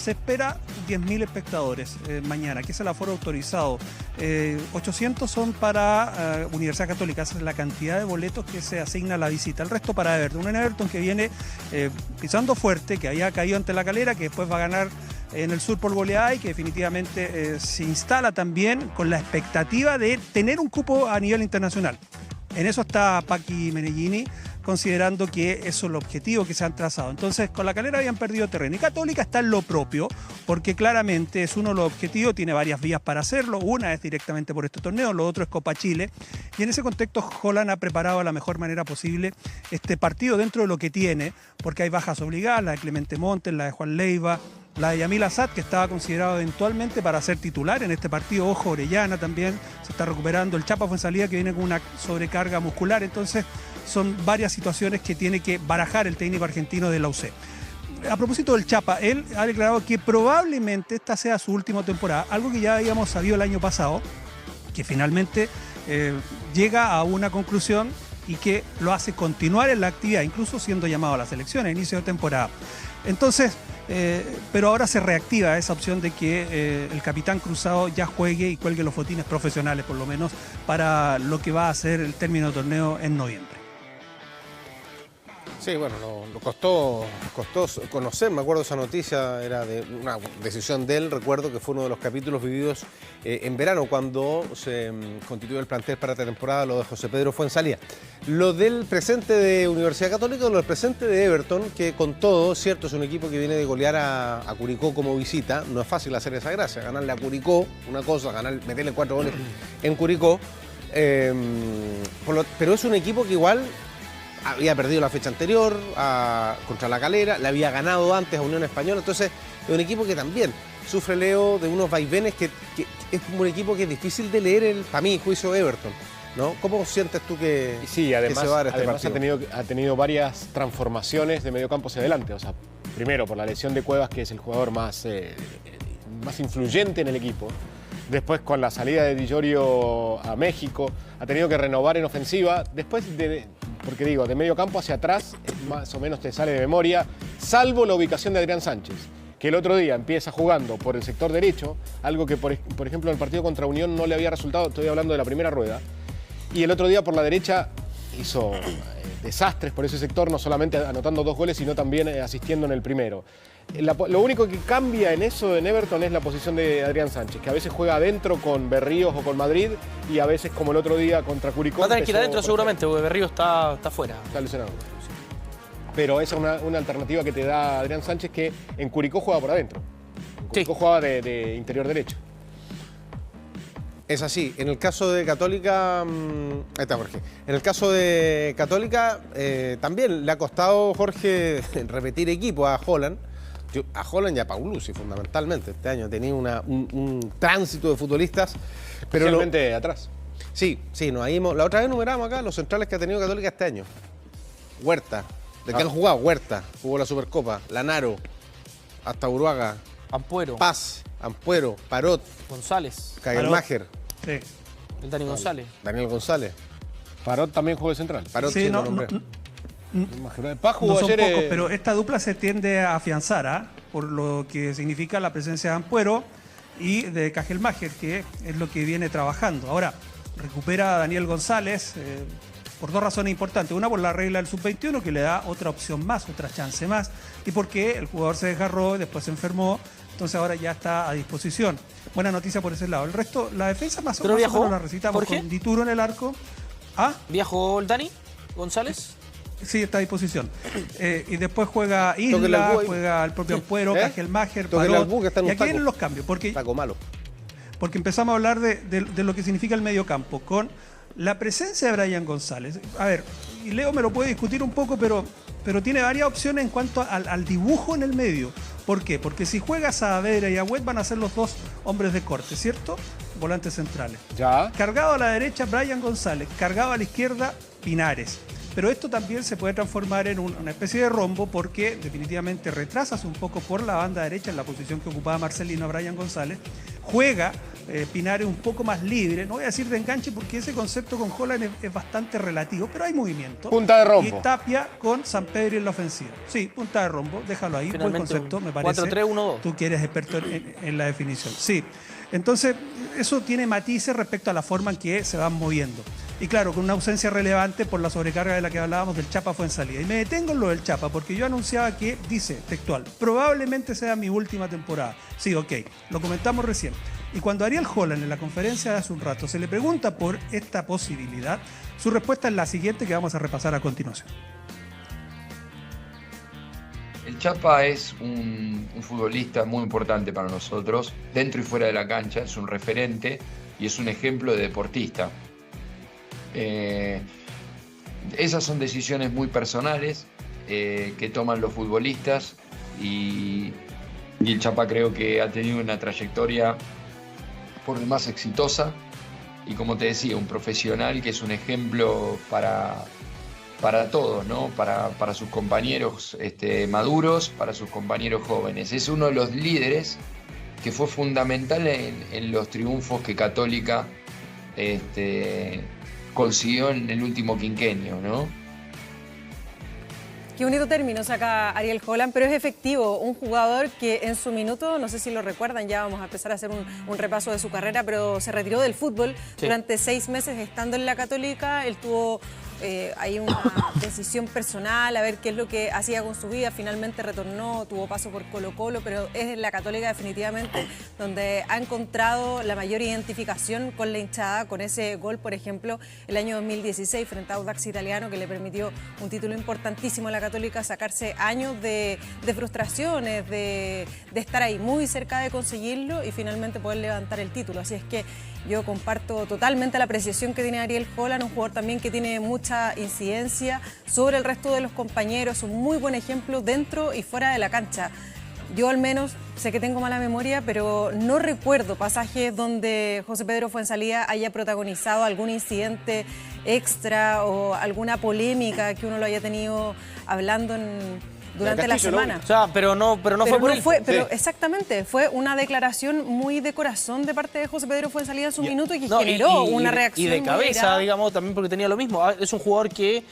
se espera 10.000 espectadores mañana, que es el aforo autorizado. 800 son para Universidad Católica, esa es la cantidad de boletos que se asigna a la visita. El resto para Everton. Un Everton que viene pisando fuerte, que había caído ante la Calera, que después va a ganar en el sur por goleada y que definitivamente se instala también con la expectativa de tener un cupo a nivel internacional. En eso está Paqui Meneghini, considerando que eso es el objetivo que se han trazado. Entonces, con la Calera habían perdido terreno. Y Católica está en lo propio, porque claramente es uno de los objetivos, tiene varias vías para hacerlo. Una es directamente por este torneo, lo otro es Copa Chile. Y en ese contexto, Holland ha preparado de la mejor manera posible este partido dentro de lo que tiene, porque hay bajas obligadas, la de Clemente Montes, la de Juan Leiva, la de Yamil Asad, que estaba considerado eventualmente para ser titular en este partido. Ojo, Orellana también se está recuperando. El Chapa Fuenzalía, que viene con una sobrecarga muscular. Entonces, son varias situaciones que tiene que barajar el técnico argentino de la UC. A propósito del Chapa, él ha declarado que probablemente esta sea su última temporada, algo que ya habíamos sabido el año pasado, que finalmente llega a una conclusión y que lo hace continuar en la actividad, incluso siendo llamado a la selección a inicio de temporada. Entonces, pero ahora se reactiva esa opción de que el capitán Cruzado ya juegue y cuelgue los botines profesionales, por lo menos, para lo que va a ser el término del torneo en noviembre. Sí, bueno, lo costó conocer, me acuerdo esa noticia, era de una decisión de él, recuerdo que fue uno de los capítulos vividos en verano, cuando se constituyó el plantel para esta temporada, lo de José Pedro Fuenzalía. Lo del presente de Universidad Católica, lo del presente de Everton, que con todo, cierto, es un equipo que viene de golear a Curicó como visita, no es fácil hacer esa gracia, ganarle a Curicó, una cosa, meterle 4 goles en Curicó, pero es un equipo que igual había perdido la fecha anterior contra la Calera, le había ganado antes a Unión Española, entonces es un equipo que también sufre, Leo, de unos vaivenes que es como un equipo que es difícil de leer, para mí, juicio Everton, ¿no? ¿Cómo sientes tú que, sí, además, que se va a dar este partido? Ha tenido varias transformaciones de medio campo hacia adelante, o sea, primero por la lesión de Cuevas, que es el jugador más influyente en el equipo. Después, con la salida de Di Llorio a México, ha tenido que renovar en ofensiva. Después, porque digo, de medio campo hacia atrás, más o menos te sale de memoria, salvo la ubicación de Adrián Sánchez, que el otro día empieza jugando por el sector derecho, algo que, por ejemplo, en el partido contra Unión no le había resultado, estoy hablando de la primera rueda, y el otro día por la derecha hizo desastres por ese sector, no solamente anotando 2 goles, sino también asistiendo en el primero. Lo único que cambia en eso en Everton es la posición de Adrián Sánchez, que a veces juega adentro con Berríos o con Madrid y a veces, como el otro día contra Curicó. Va a tener que ir adentro seguramente, porque Berríos está fuera. Está lesionado. Pero esa es una alternativa que te da Adrián Sánchez, que en Curicó juega por adentro. En Curicó jugaba de interior derecho. Es así. En el caso de Católica, ahí está Jorge. En el caso de Católica también le ha costado, Jorge, repetir equipo a Holland. A Holland y a Paulucci, fundamentalmente. Este año ha tenido un tránsito de futbolistas. Pero especialmente atrás. Sí, la otra vez numeramos acá los centrales que ha tenido Católica este año. Huerta. ¿De qué han jugado? Huerta. Jugó la Supercopa. Lanaro. Hasta Uruaga. Ampuero. Paz. Ampuero. Parot. González. Caguelmacher. Sí. El Dani González. Daniel González. Parot también jugó de central. Parot, sí, no, Paz jugó no son ayer, pocos, pero esta dupla se tiende a afianzar, por lo que significa la presencia de Ampuero y de Cajelmacher, que es lo que viene trabajando. Ahora, recupera a Daniel González por 2 razones importantes. Una, por la regla del sub-21, que le da otra opción más, otra chance más, y porque el jugador se desgarró y después se enfermó, entonces ahora ya está a disposición. Buena noticia por ese lado. El resto, la defensa más o menos la recitamos con Dituro en el arco. ¿Ah? ¿Viajó el Dani González? Sí, está a disposición. Y después juega Isla, juega el propio Ampuero, Cajelmacher, Parot. Y aquí vienen los cambios, porque empezamos a hablar de lo que significa el medio campo, con la presencia de Brian González. A ver, y Leo me lo puede discutir un poco, pero tiene varias opciones en cuanto al dibujo en el medio. ¿Por qué? Porque si juega Saavedra y Agüet van a ser los 2 hombres de corte, ¿cierto? Volantes centrales. Ya. Cargado a la derecha, Brian González. Cargado a la izquierda, Pinares. Pero esto también se puede transformar en una especie de rombo porque definitivamente retrasas un poco por la banda derecha en la posición que ocupaba Marcelino a Brian González. Juega Pinares un poco más libre, no voy a decir de enganche porque ese concepto con Holland es bastante relativo, pero hay movimiento. Punta de rombo. Y Tapia con Sampedri en la ofensiva. Sí, punta de rombo, déjalo ahí, buen Finalmente, concepto, me parece. 4-3-1-2. Tú que eres experto en la definición. Sí, entonces eso tiene matices respecto a la forma en que se van moviendo. Y claro, con una ausencia relevante por la sobrecarga de la que hablábamos del Chapa Fuenzalida. Y me detengo en lo del Chapa porque yo anunciaba que, dice textual, probablemente sea mi última temporada. Sí, ok, lo comentamos recién. Y cuando Ariel Holland en la conferencia de hace un rato se le pregunta por esta posibilidad, su respuesta es la siguiente que vamos a repasar a continuación. El Chapa es un futbolista muy importante para nosotros, dentro y fuera de la cancha, es un referente y es un ejemplo de deportista. Esas son decisiones muy personales que toman los futbolistas y el Chapa creo que ha tenido una trayectoria por demás exitosa y, como te decía, un profesional que es un ejemplo para todos, ¿no? Para sus compañeros maduros, para sus compañeros jóvenes. Es uno de los líderes que fue fundamental en los triunfos que Católica consiguió en el último quinquenio, ¿no? Qué bonito término saca Ariel Holland, pero es efectivo, un jugador que en su minuto, no sé si lo recuerdan, ya vamos a empezar a hacer un repaso de su carrera, pero se retiró del fútbol durante 6 meses estando en la Católica. Él tuvo hay una decisión personal, a ver qué es lo que hacía con su vida. Finalmente retornó, tuvo paso por Colo-Colo, pero es en la Católica definitivamente donde ha encontrado la mayor identificación con la hinchada, con ese gol, por ejemplo, el año 2016 frente a Audax Italiano, que le permitió un título importantísimo a la Católica, sacarse años de frustraciones, de estar ahí muy cerca de conseguirlo y finalmente poder levantar el título. Así es que yo comparto totalmente la apreciación que tiene Ariel Holland, un jugador también que tiene mucha incidencia sobre el resto de los compañeros, un muy buen ejemplo dentro y fuera de la cancha. Yo al menos sé que tengo mala memoria, pero no recuerdo pasajes donde José Pedro Fuenzalida haya protagonizado algún incidente extra o alguna polémica que uno lo haya tenido hablando durante la semana. O sea, pero no fue por él. Pero exactamente, fue una declaración muy de corazón de parte de José Pedro Fuenzalida en su minuto y que generó una reacción. Y de cabeza, digamos, también porque tenía lo mismo. Es un jugador que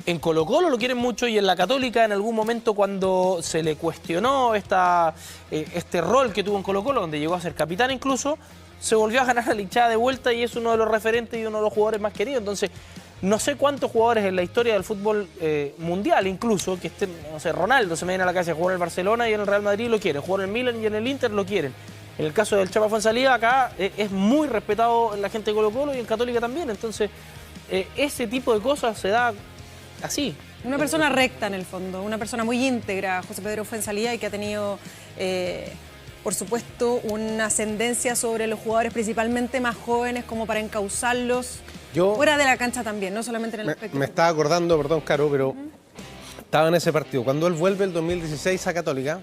en Colo-Colo lo quieren mucho y en la Católica en algún momento cuando se le cuestionó este rol que tuvo en Colo-Colo, donde llegó a ser capitán incluso, se volvió a ganar la hinchada de vuelta y es uno de los referentes y uno de los jugadores más queridos. Entonces, no sé cuántos jugadores en la historia del fútbol mundial incluso, que estén, no sé, Ronaldo se me viene a la cabeza, jugar en el Barcelona y en el Real Madrid lo quieren, jugar en el Milan y en el Inter lo quieren. En el caso del Chapa Fuenzalida, acá es muy respetado la gente de Colo-Colo y en Católica también. Entonces, ese tipo de cosas se da así. Una persona recta en el fondo, una persona muy íntegra, José Pedro Fuenzalida, y que ha tenido, por supuesto, una ascendencia sobre los jugadores principalmente más jóvenes como para encauzarlos. Fuera de la cancha también, no solamente en el aspecto. Me estaba acordando, perdón, Caro, pero estaba en ese partido. Cuando él vuelve el 2016 a Católica.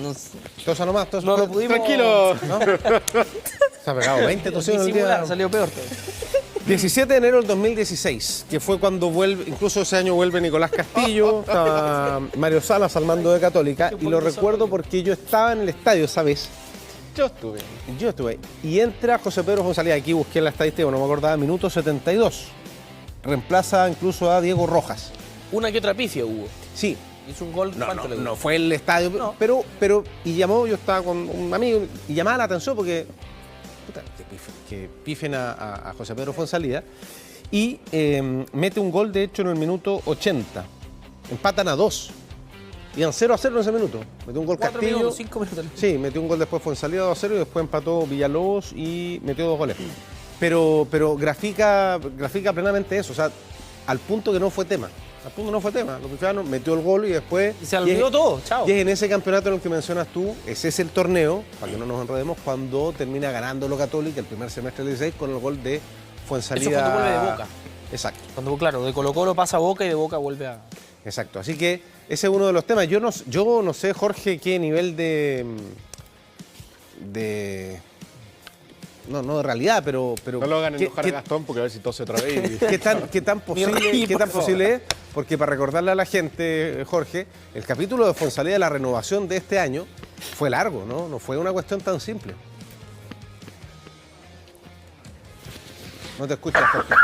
No sé. Tosa nomás, tosa. No lo pudimos. Tranquilo. ¿No? Se ha pegado 20 tosiones el día. Salió peor todo. 17 de enero del 2016, que fue cuando vuelve, incluso ese año vuelve Nicolás Castillo, estaba Mario Salas al mando de Católica, y lo recuerdo porque yo estaba en el estadio, ¿sabes? Yo estuve. Y entra José Pedro Fuenzalida, aquí busqué la estadística, no me acordaba, minuto 72. Reemplaza incluso a Diego Rojas. Una que otra pifia hubo. Sí. Hizo un gol. No fue el estadio, No. pero y llamó, yo estaba con un amigo y llamaba la atención porque que pifen a José Pedro Fuenzalida y mete un gol de hecho en el minuto 80. Empatan a 2. Iban 0-0 en ese minuto. Metió un gol 4 Castillo. minutos, 5 minutos. Sí, metió un gol después Fuenzalida 2-0 y después empató Villalobos y metió 2 goles. Pero grafica plenamente eso, o sea, al punto que no fue tema. Al punto no fue tema. Los pifianos metió el gol y después. Y se olvidó todo, chao. Y es en ese campeonato en el que mencionas tú, ese es el torneo, para que no nos enredemos, cuando termina ganando lo Católica el primer semestre del 16 con el gol de Fuenzalida. Eso cuando vuelve de Boca. Exacto. Cuando, claro, de Colo-Colo pasa a Boca y de Boca vuelve a... Exacto. Así que ese es uno de los temas. Yo no sé, Jorge, qué nivel de no de realidad, pero No lo hagan enojar a Gastón porque a ver si tose otra vez. ¿Qué tan posible es? Porque para recordarle a la gente, Jorge, el capítulo de Fonsalía de la renovación de este año fue largo, ¿no? No fue una cuestión tan simple. No te escuchas, Jorge.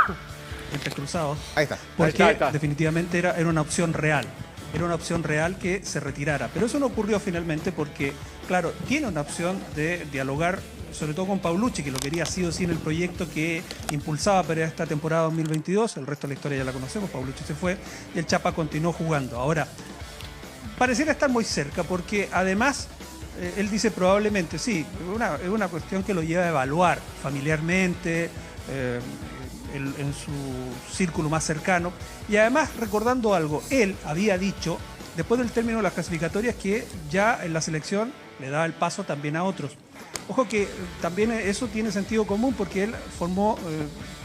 Entre cruzados. Ahí está. Porque Ahí está. definitivamente era una opción real. Era una opción real que se retirara. Pero eso no ocurrió finalmente porque, claro, tiene una opción de dialogar, sobre todo con Paulucci, que lo quería sí o sí en el proyecto que impulsaba para esta temporada 2022. El resto de la historia ya la conocemos. Paulucci se fue y el Chapa continuó jugando. Ahora, pareciera estar muy cerca porque además él dice probablemente, sí, es una cuestión que lo lleva a evaluar familiarmente, en su círculo más cercano. Y además, recordando algo, él había dicho, después del término de las clasificatorias, que ya en la selección le daba el paso también a otros. Ojo que también eso tiene sentido común porque él formó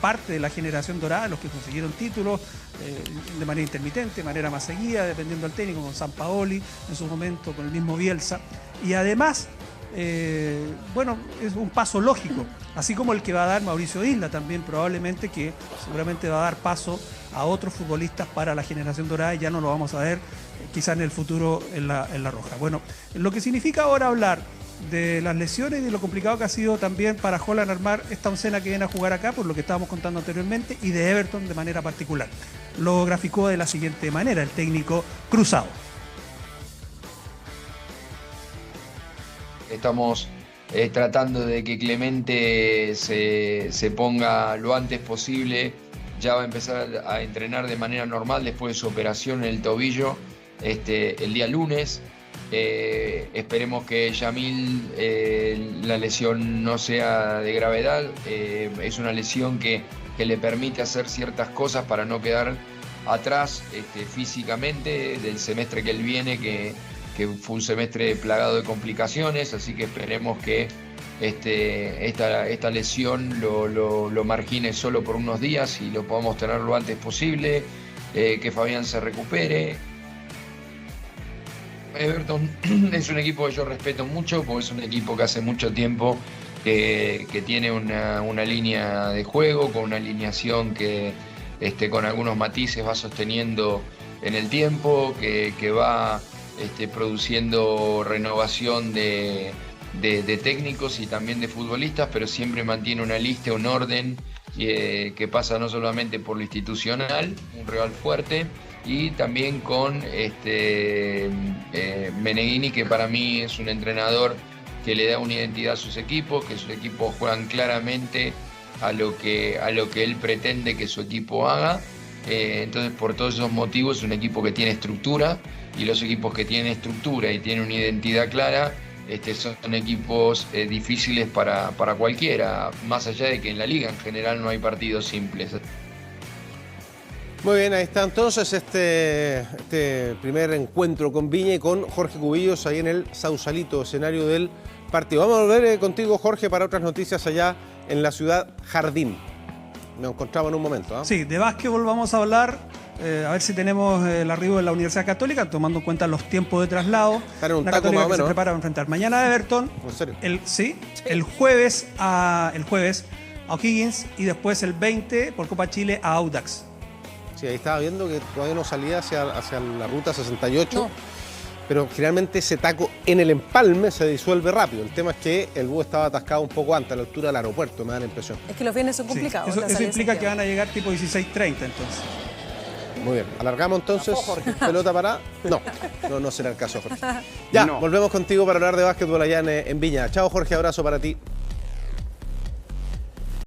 parte de la generación dorada, los que consiguieron títulos de manera intermitente, de manera más seguida, dependiendo del técnico, con Sampaoli, en su momento con el mismo Bielsa. Y además, bueno, es un paso lógico, así como el que va a dar Mauricio Isla también, probablemente, que seguramente va a dar paso a otros futbolistas para la generación dorada y ya no lo vamos a ver quizá en el futuro en la roja. Bueno, lo que significa ahora hablar de las lesiones y de lo complicado que ha sido también para Holland armar esta oncena que viene a jugar acá, por lo que estábamos contando anteriormente, y de Everton de manera particular. Lo graficó de la siguiente manera el técnico Cruzado. Estamos tratando de que Clemente se ponga lo antes posible. Ya va a empezar a entrenar de manera normal después de su operación en el tobillo el día lunes. Esperemos que Yamil, la lesión no sea de gravedad. Es una lesión que le permite hacer ciertas cosas para no quedar atrás físicamente del semestre que él viene, que fue un semestre plagado de complicaciones, así que esperemos que esta lesión lo margine solo por unos días y lo podamos tener lo antes posible, que Fabián se recupere. Everton es un equipo que yo respeto mucho, porque es un equipo que hace mucho tiempo que tiene una línea de juego, con una alineación que con algunos matices va sosteniendo en el tiempo, que va produciendo renovación de técnicos y también de futbolistas, pero siempre mantiene una lista, un orden que pasa no solamente por lo institucional, un rival fuerte, y también con Meneghini, que para mí es un entrenador que le da una identidad a sus equipos, que sus equipos juegan claramente a lo que él pretende que su equipo haga. Entonces, por todos esos motivos, es un equipo que tiene estructura, y los equipos que tienen estructura y tienen una identidad clara son equipos difíciles para cualquiera, más allá de que en la liga en general no hay partidos simples. Muy bien, ahí está entonces este primer encuentro con Viña y con Jorge Cubillos ahí en el Sausalito, escenario del partido. Vamos a volver contigo, Jorge, para otras noticias allá en la ciudad Jardín. Nos encontramos en un momento. Sí, de básquetbol vamos a hablar. A ver si tenemos el arribo de la Universidad Católica, tomando en cuenta los tiempos de traslado. Una Católica que se prepara para enfrentar mañana a Everton. ¿En serio? El jueves a O'Higgins y después el 20 por Copa Chile a Audax. Sí, ahí estaba viendo que todavía no salía hacia la ruta 68. No. Pero generalmente ese taco en el empalme se disuelve rápido. El tema es que el bus estaba atascado un poco antes, a la altura del aeropuerto, me da la impresión. Es que los viernes son complicados. Eso implica que van a llegar tipo 16:30 entonces. Muy bien, alargamos entonces. Pelota para... No será el caso, Jorge. Ya, volvemos contigo para hablar de básquetbol allá en Viña. Chao, Jorge, abrazo para ti.